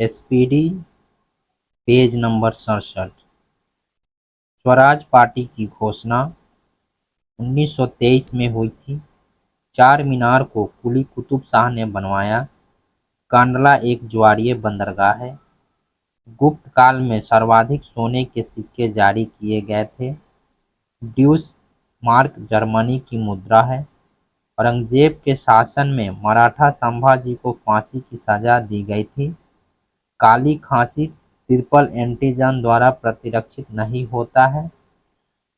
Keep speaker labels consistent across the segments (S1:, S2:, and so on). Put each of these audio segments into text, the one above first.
S1: SPD page number 67। Swaraj party की घोषणा 1923 में हुई थी। चार मीनार को कुली कुतुब शाह ने बनवाया। कांडला एक ज्वारीय बंदरगाह है। गुप्त काल में सर्वाधिक सोने के सिक्के जारी किए गए थे। ड्यूस मार्क जर्मनी की मुद्रा है। औरंगजेब के शासन में मराठा संभाजी को फांसी की सजा दी गई थी। काली खांसी ट्रिपल एंटीजन द्वारा प्रतिरक्षित नहीं होता है।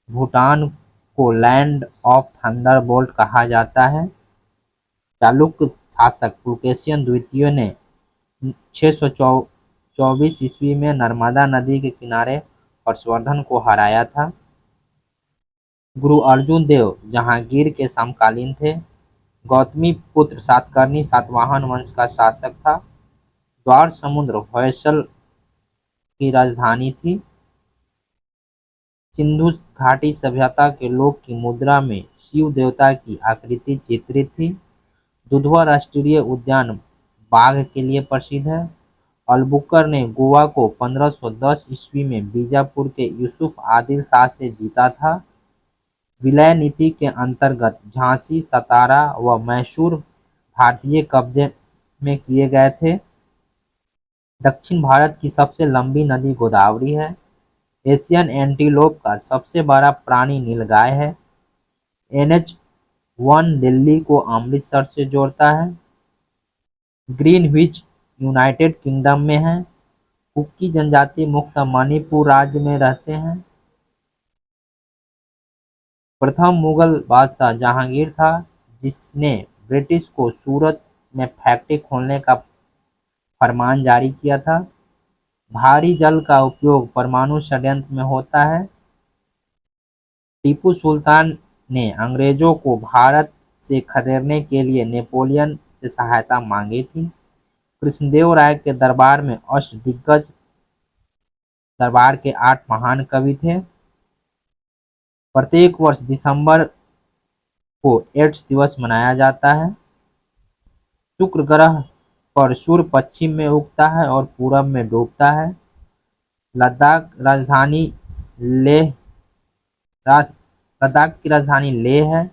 S1: भूटान को लैंड ऑफ थंडरबोल्ट कहा जाता है। चालुक्य शासक पुलकेशिन द्वितीय ने 624 ईस्वी में नर्मदा नदी के किनारे हर्षवर्धन को हराया था। गुरु अर्जुन देव जहांगीर के समकालीन थे। गौतमी पुत्र सातकर्णी सातवाहन वंश का शासक था। द्वार समुद्र होयसल की राजधानी थी। सिंधु घाटी सभ्यता के लोग की मुद्रा में शिव देवता की आकृति चित्रित थी। दुधवा राष्ट्रीय उद्यान बाघ के लिए प्रसिद्ध है। अलबुकर ने गोवा को 1510 ईस्वी में बीजापुर के यूसुफ आदिल शाह से जीता था। विलय नीति के अंतर्गत झांसी, सतारा व मैसूर भारतीय कब्जे में किए गए थे। दक्षिण भारत की सबसे लंबी नदी गोदावरी है। एशियन एंटीलोप का सबसे बड़ा प्राणी नीलगाय है। NH-1 दिल्ली को अमृतसर से जोड़ता है। ग्रीनविच यूनाइटेड किंगडम में है। कुकी जनजाति मुक्त मणिपुर राज्य में रहते हैं। प्रथम मुगल बादशाह जहांगीर था, जिसने ब्रिटिश को सूरत में फैक्ट्री खोलने का फरमान जारी किया था। भारी जल का उपयोग परमाणु षड्यंत्र में होता है। टीपू सुल्तान ने अंग्रेजों को भारत से खदेड़ने के लिए नेपोलियन से सहायता मांगी थी। कृष्णदेव राय के दरबार में अष्टदिग्गज दरबार के 8 महान कवि थे। प्रत्येक वर्ष दिसंबर को एड्स दिवस मनाया जाता है। शुक्र ग्रह पर सूर्य पश्चिम में उगता है और पूरब में डूबता है। लद्दाख की राजधानी लेह है।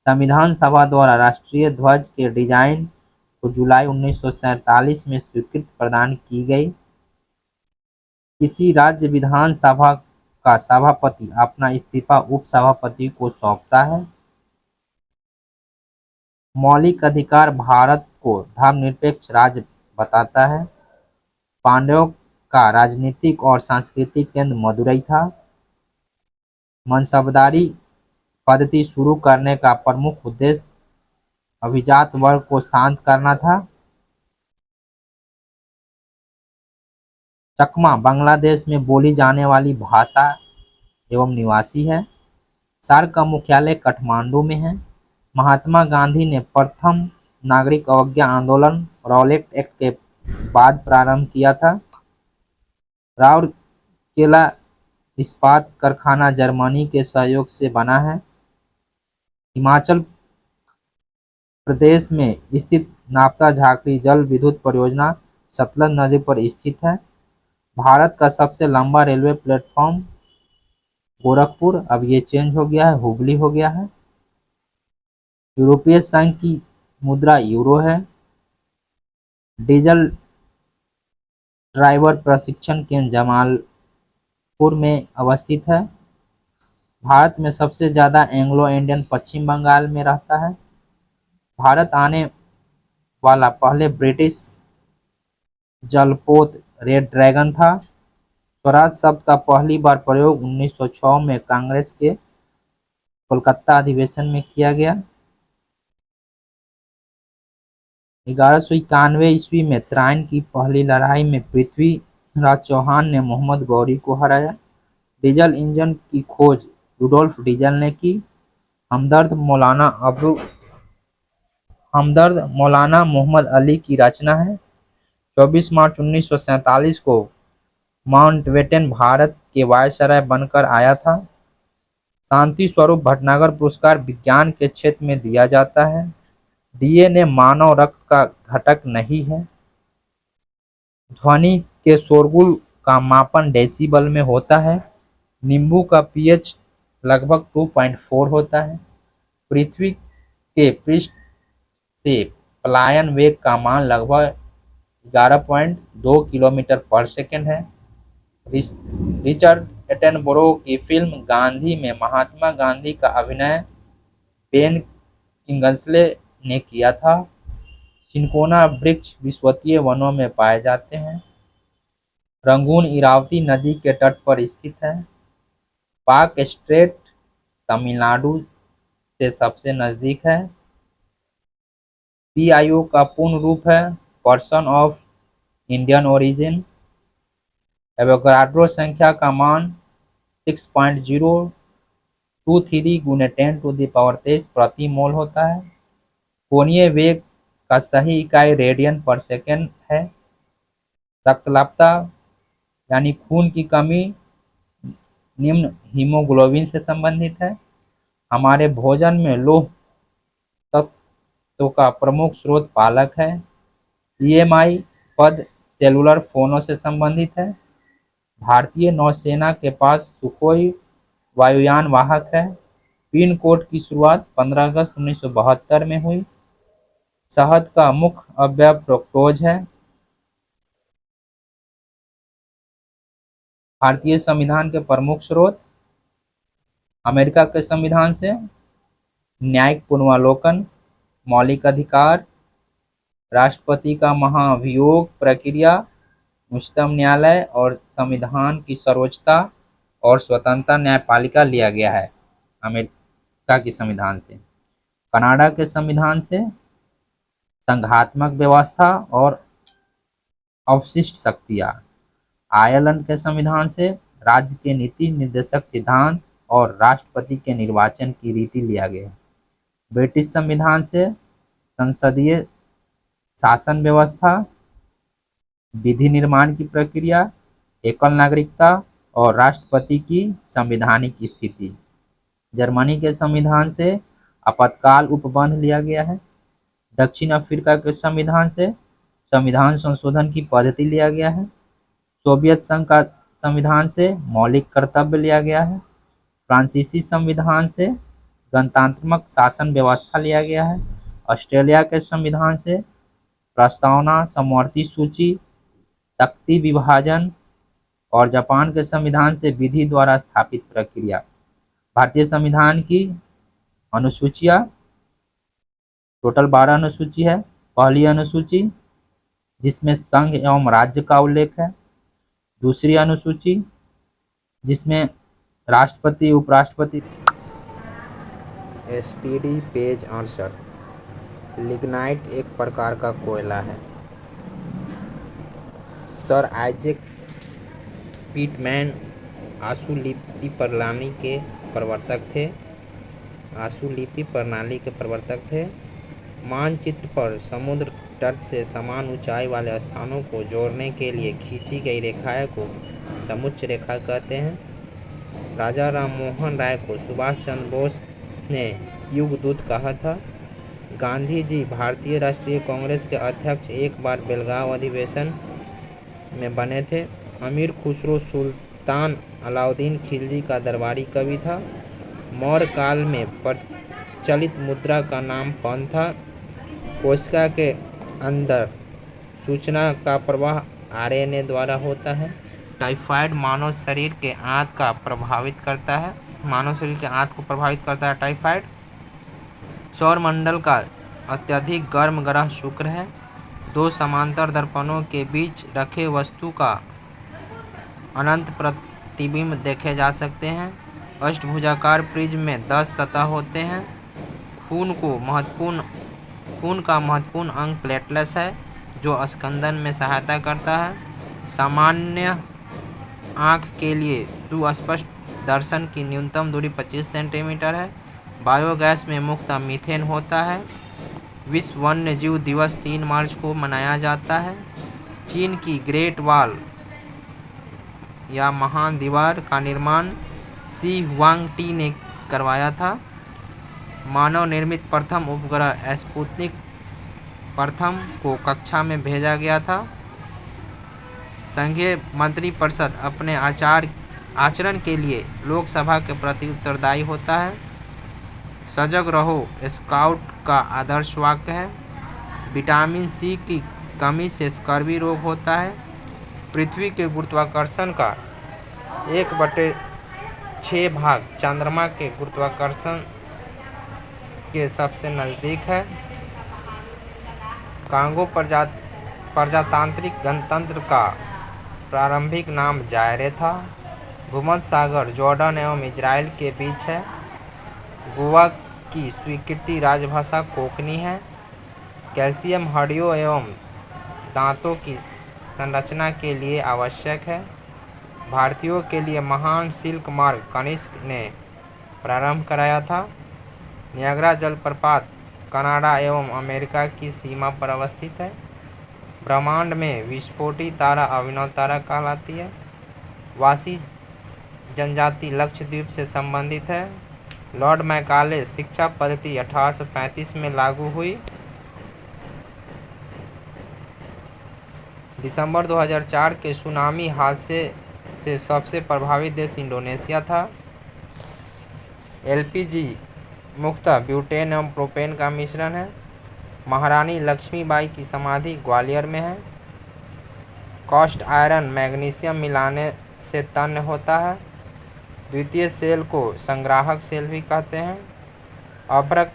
S1: संविधान सभा द्वारा राष्ट्रीय ध्वज के डिजाइन को जुलाई 1947 में स्वीकृति प्रदान की गई। किसी राज्य विधानसभा का सभापति अपना इस्तीफा उपसभापति को सौंपता है। मौलिक अधिकार भारत को धर्मनिरपेक्ष राज्य बताता है। पांड्यों का राजनीतिक और सांस्कृतिक केंद्र मदुरई था। मनसबदारी पद्धति शुरू करने का प्रमुख उद्देश्य अभिजात वर्ग को शांत करना था। चकमा बांग्लादेश में बोली जाने वाली भाषा एवं निवासी है। सार्क का मुख्यालय काठमांडू में है। महात्मा गांधी ने प्रथम नागरिक अवज्ञा आंदोलन रॉलेट एक्ट के बाद प्रारंभ किया था। राउरकेला इस्पात कारखाना जर्मनी के सहयोग से बना है। हिमाचल प्रदेश में स्थित नापता झाकड़ी जल विद्युत परियोजना सतलज नदी पर स्थित है। भारत का सबसे लंबा रेलवे प्लेटफॉर्म गोरखपुर, अब ये चेंज हो गया है, हुबली हो गया है। यूरोपीय संघ की मुद्रा यूरो है। डीजल ड्राइवर प्रशिक्षण केंद्र जमालपुर में अवस्थित है। भारत में सबसे ज्यादा एंग्लो इंडियन पश्चिम बंगाल में रहता है। भारत आने वाला पहले ब्रिटिश जलपोत रेड ड्रैगन था। स्वराज शब्द का पहली बार प्रयोग 1906 में कांग्रेस के कोलकाता अधिवेशन में किया गया। 1191 ईस्वी में त्राइन की पहली लड़ाई में पृथ्वीराज चौहान ने मोहम्मद गौरी को हराया। डीजल इंजन की खोज रुडोल्फ डीजल ने की। हमदर्द मौलाना मोहम्मद अली की रचना है। 24 मार्च 1947 को माउंटबेटन भारत के वायसराय बनकर आया था। शांति स्वरूप भटनागर पुरस्कार विज्ञान के क्षेत्र में दिया जाता है। DNA मानव रक्त का घटक नहीं है। ध्वनि के शोरगुल का मापन डेसिबल में होता है। नींबू का पीएच लगभग 2.4 होता है। पृथ्वी के पृष्ठ से पलायन वेग का मान लगभग 11.2 किलोमीटर पर सेकंड है। रिचर्ड एटनबरो की फिल्म गांधी में महात्मा गांधी का अभिनय बेन किंग्सले ने किया था। सिनकोना वृक्ष विश्ववीय वनों में पाए जाते हैं। रंगून इरावती नदी के तट पर स्थित है। पाक स्ट्रेट तमिलनाडु से सबसे नजदीक है। पीआईओ का पूर्ण रूप है person of Indian origin. Avogadro संख्या का मान 6.023 गुने 10⁻23 प्रति मोल होता है। कोणीय वेग का सही इकाई रेडियन पर सेकंड है। रक्तलापता यानी खून की कमी निम्न हीमोग्लोबिन से संबंधित है। हमारे भोजन में लौह तत्व का प्रमुख स्रोत पालक है। ईएमआई पद सेलुलर फोनों से संबंधित है। भारतीय नौसेना के पास सुखोई वायुयान वाहक है। पिन कोड की शुरुआत 15 अगस्त 1972 में हुई। शहद का मुख्य अवयव फ्रुक्टोज है। भारतीय संविधान के प्रमुख स्रोत अमेरिका के संविधान से न्यायिक पुनर्वलोकन, मौलिक अधिकार, राष्ट्रपति का महाभियोग प्रक्रिया, उच्चतम न्यायालय और संविधान की सर्वोच्चता और स्वतंत्रता न्यायपालिका लिया गया है अमेरिका के संविधान से। कनाडा के संविधान से संघात्मक व्यवस्था और अवशिष्ट शक्तियाँ। आयरलैंड के संविधान से राज्य के नीति निर्देशक सिद्धांत और राष्ट्रपति के निर्वाचन की रीति लिया गया। ब्रिटिश संविधान से संसदीय शासन व्यवस्था, विधि निर्माण की प्रक्रिया, एकल नागरिकता और राष्ट्रपति की संवैधानिक स्थिति। जर्मनी के संविधान से आपातकाल उपबंध लिया गया है। दक्षिण अफ्रीका के संविधान से संविधान संशोधन की पद्धति लिया गया है। सोवियत संघ का संविधान से मौलिक कर्तव्य लिया गया है। फ्रांसीसी संविधान से गणतंत्रात्मक शासन व्यवस्था लिया गया है। ऑस्ट्रेलिया के संविधान से प्रस्तावना, समवर्ती सूची, शक्ति विभाजन और जापान के संविधान से विधि द्वारा स्थापित प्रक्रिया। भारतीय संविधान की अनुसूचियाँ टोटल 12 अनुसूची है। पहली अनुसूची जिसमें संघ एवं राज्य का उल्लेख है। दूसरी अनुसूची जिसमें राष्ट्रपति, उपराष्ट्रपति। SPD page 68। लिग्नाइट एक प्रकार का कोयला है। सर आइजैक पिटमैन आशुलिपि प्रणाली के प्रवर्तक थे। मानचित्र पर समुद्र तट से समान ऊंचाई वाले स्थानों को जोड़ने के लिए खींची गई रेखाएं को समुच्च रेखा कहते हैं। राजा राममोहन राय को सुभाष चंद्र बोस ने युगदूत कहा था। गांधी जी भारतीय राष्ट्रीय कांग्रेस के अध्यक्ष एक बार बेलगाम अधिवेशन में बने थे। अमीर खुसरो सुल्तान अलाउद्दीन खिलजी का दरबारी कवि था। मौर्य काल में प्रचलित मुद्रा का नाम पन था। कोशिका के अंदर सूचना का प्रवाह आरएनए द्वारा होता है। टाइफाइड मानव शरीर के आंत को प्रभावित करता है। टाइफाइड सौरमंडल का अत्यधिक गर्म ग्रह शुक्र है। दो समांतर दर्पणों के बीच रखे वस्तु का अनंत प्रतिबिंब देखे जा सकते हैं। अष्टभुजाकार प्रिज्म में 10 सतह होते हैं। खून का महत्वपूर्ण अंग प्लेटलेट्स है जो स्कंदन में सहायता करता है। सामान्य आँख के लिए सुस्पष्ट दर्शन की न्यूनतम दूरी 25 सेंटीमीटर है। बायोगैस में मुक्त मीथेन होता है। विश्व वन्य जीव दिवस 3 मार्च को मनाया जाता है। चीन की ग्रेट वॉल या महान दीवार का निर्माण शी हुआंगटी ने करवाया था। मानव निर्मित प्रथम उपग्रह स्पुतनिक प्रथम को कक्षा में भेजा गया था। संघीय मंत्रिपरिषद अपने आचरण के लिए लोकसभा के प्रति उत्तरदायी होता है। सजग रहो स्काउट का आदर्श वाक्य है। विटामिन सी की कमी से स्कर्वी रोग होता है। पृथ्वी के गुरुत्वाकर्षण का 1/6 भाग चंद्रमा के गुरुत्वाकर्षण के सबसे नज़दीक है। कांगो प्रजातांत्रिक गणतंत्र का प्रारंभिक नाम जायरे था। भूमध्य सागर जॉर्डन एवं इजराइल के बीच है। गोवा की स्वीकृति राजभाषा कोंकणी है। कैल्शियम हड्डियों एवं दांतों की संरचना के लिए आवश्यक है। भारतीयों के लिए महान सिल्क मार्ग कनिष्क ने प्रारंभ कराया था। नियाग्रा जलप्रपात कनाडा एवं अमेरिका की सीमा पर अवस्थित है। ब्रह्मांड में विस्फोटी तारा अभिनव तारा कहलाती है। वासी जनजाति लक्षद्वीप से संबंधित है। लॉर्ड मैकाले शिक्षा पद्धति 1835 में लागू हुई। दिसंबर 2004 के सुनामी हादसे से सबसे प्रभावित देश इंडोनेशिया था। एलपीजी मुख्यतः ब्यूटेन एवं प्रोपेन का मिश्रण है। महारानी लक्ष्मीबाई की समाधि ग्वालियर में है। कास्ट आयरन मैग्नीशियम मिलाने से तन्य होता है। द्वितीय सेल को संग्राहक सेल भी कहते हैं। अभ्रक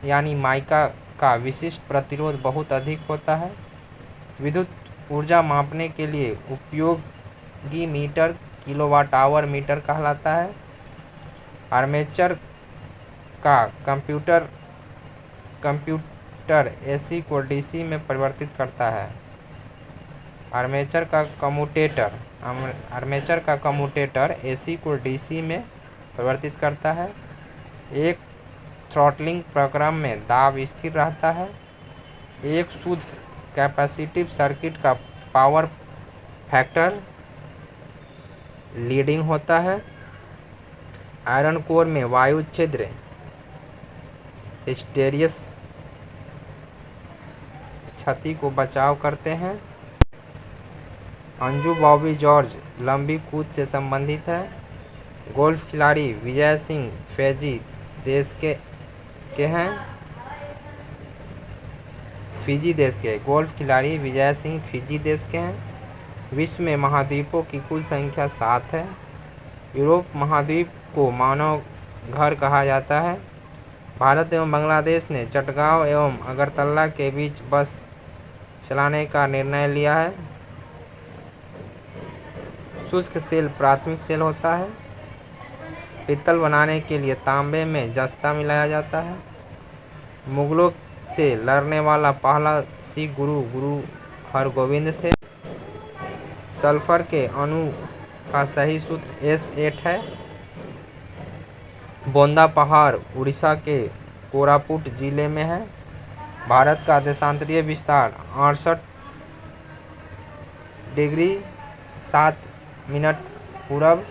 S1: यानी माइका का विशिष्ट प्रतिरोध बहुत अधिक होता है। विद्युत ऊर्जा मापने के लिए उपयोगी मीटर किलोवाट आवर मीटर कहलाता है। आर्मेचर का कंप्यूटर एसी को डीसी में परिवर्तित करता है। आर्मेचर का कम्यूटेटर एसी को डीसी में परिवर्तित करता है। एक थ्रॉटलिंग प्रक्रम में दाब स्थिर रहता है। एक शुद्ध कैपेसिटिव सर्किट का पावर फैक्टर लीडिंग होता है। आयरन कोर में वायु छिद्र हिस्टेरियस क्षति को बचाव करते हैं। अंजू बॉबी जॉर्ज लंबी कूद से संबंधित है। गोल्फ खिलाड़ी विजय सिंह फिजी देश के हैं। फिजी देश के गोल्फ खिलाड़ी विजय सिंह फिजी देश के हैं। विश्व में महाद्वीपों की कुल संख्या 7 है। यूरोप महाद्वीप को मानव घर कहा जाता है। भारत एवं बांग्लादेश ने चटगांव एवं अगरतला के बीच बस चलाने का निर्णय लिया है। शुष्क सेल प्राथमिक सेल होता है। पित्तल बनाने के लिए तांबे में जस्ता मिलाया जाता है। मुगलों से लड़ने वाला पहला सिख गुरु हरगोविंद थे। सल्फर के अणु का सही सूत्र S8 है। बोंदा पहाड़ उड़ीसा के कोरापुट जिले में है। भारत का देशांतरीय विस्तार 68 डिग्री 7 मिनट पूरब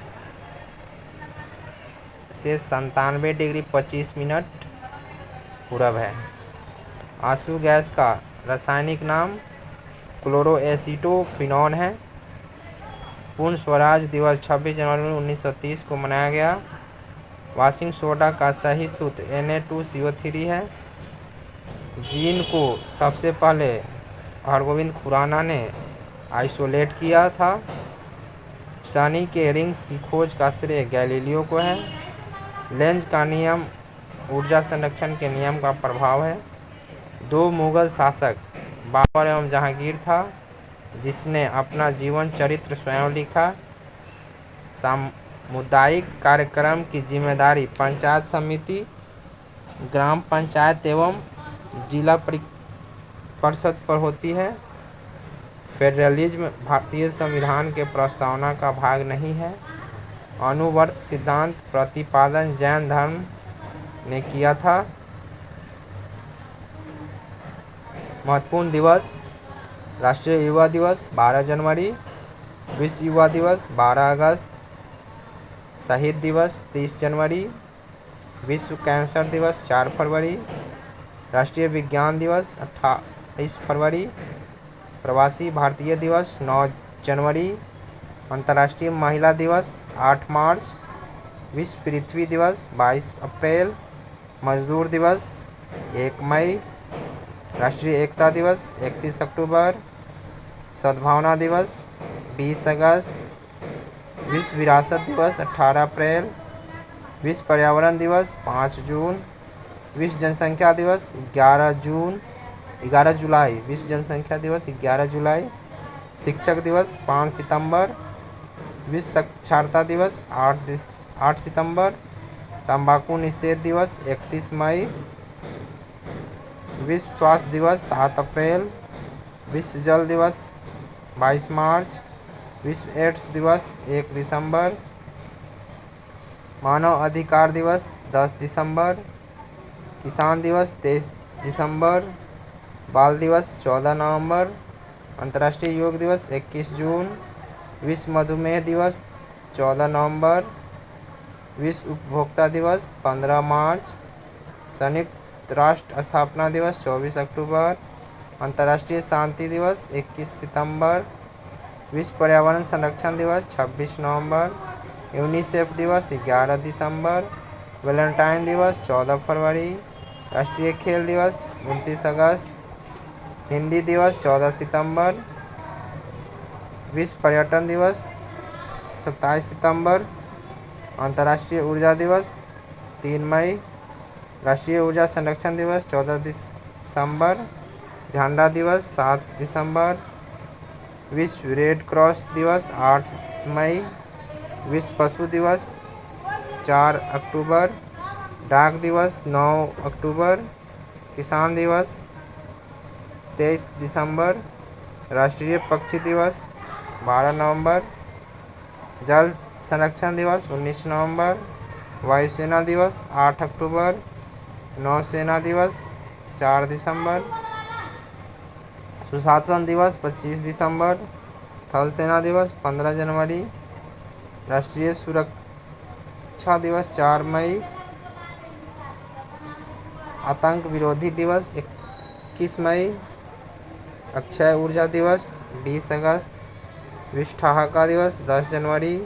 S1: से 97 डिग्री 25 मिनट पूरब है। आंसू गैस का रासायनिक नाम क्लोरोएसिटोफिनॉन है। पूर्ण स्वराज दिवस 26 जनवरी 1930 को मनाया गया। वॉशिंग सोडा का सही सूत्र Na2CO3 है। जीन को सबसे पहले हरगोविंद खुराना ने आइसोलेट किया था। शनि के रिंग्स की खोज का श्रेय गैलीलियो को है। लेंज का नियम ऊर्जा संरक्षण के नियम का प्रभाव है। 2 मुगल शासक बाबर एवं जहांगीर था, जिसने अपना जीवन चरित्र स्वयं लिखा। सामुदायिक कार्यक्रम की जिम्मेदारी पंचायत समिति, ग्राम पंचायत एवं जिला परिषद पर होती है। फेडरलिज्म भारतीय संविधान के प्रस्तावना का भाग नहीं है। अनुवर्त सिद्धांत प्रतिपादन जैन धर्म ने किया था। महत्वपूर्ण दिवस: राष्ट्रीय युवा दिवस 12 जनवरी, विश्व युवा दिवस 12 अगस्त, शहीद दिवस 30 जनवरी, विश्व कैंसर दिवस 4 फरवरी, राष्ट्रीय विज्ञान दिवस 28 फरवरी, प्रवासी भारतीय दिवस 9 जनवरी। अंतर्राष्ट्रीय महिला दिवस 8 मार्च। विश्व पृथ्वी दिवस 22 अप्रैल। मजदूर दिवस 1 मई। राष्ट्रीय एकता दिवस 31 अक्टूबर। सद्भावना दिवस 20 अगस्त। विश्व विरासत दिवस 18 अप्रैल। विश्व पर्यावरण दिवस 5 जून। विश्व जनसंख्या दिवस 11 जुलाई। विश्व जनसंख्या दिवस 11 जुलाई। शिक्षक दिवस 5 सितंबर। विश्व साक्षरता दिवस 8 सितंबर। तंबाकू निषेध दिवस 31 मई। विश्व स्वास्थ्य दिवस 7 अप्रैल। विश्व जल दिवस 22 मार्च। विश्व एड्स दिवस 1 दिसंबर। मानव अधिकार दिवस 10 दिसंबर। किसान दिवस 23 दिसंबर। बाल दिवस 14 नवंबर। अंतर्राष्ट्रीय योग दिवस 21 जून। विश्व मधुमेह दिवस 14 नवंबर। विश्व उपभोक्ता दिवस 15 मार्च। संयुक्त राष्ट्र स्थापना दिवस 24 अक्टूबर। अंतर्राष्ट्रीय शांति दिवस 21 सितंबर। विश्व पर्यावरण संरक्षण दिवस 26 नवंबर। यूनिसेफ दिवस 11 दिसंबर। वैलेंटाइन दिवस 14 फरवरी। राष्ट्रीय खेल दिवस 29 अगस्त। हिंदी दिवस 14 सितंबर। विश्व पर्यटन दिवस 27 सितंबर। अंतर्राष्ट्रीय ऊर्जा दिवस 3 मई। राष्ट्रीय ऊर्जा संरक्षण दिवस 14 दिसंबर। झंडा दिवस 7 दिसंबर। विश्व रेड क्रॉस दिवस 8 मई। विश्व पशु दिवस 4 अक्टूबर। डाक दिवस 9 अक्टूबर। किसान दिवस 23 दिसंबर। राष्ट्रीय पक्षी दिवस 12 नवंबर। जल संरक्षण दिवस 19 नवंबर। वायुसेना दिवस 8 अक्टूबर। नौसेना दिवस 4 दिसंबर। सुशासन दिवस 25 दिसंबर। थल सेना दिवस 15 जनवरी। राष्ट्रीय सुरक्षा दिवस 4 मई। आतंक विरोधी दिवस 21 मई। अक्षय ऊर्जा दिवस 20 अगस्त। विश्व ठहाका दिवस 10 जनवरी।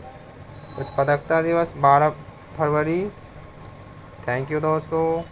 S1: उत्पादकता दिवस 12 फरवरी। थैंक यू दोस्तों।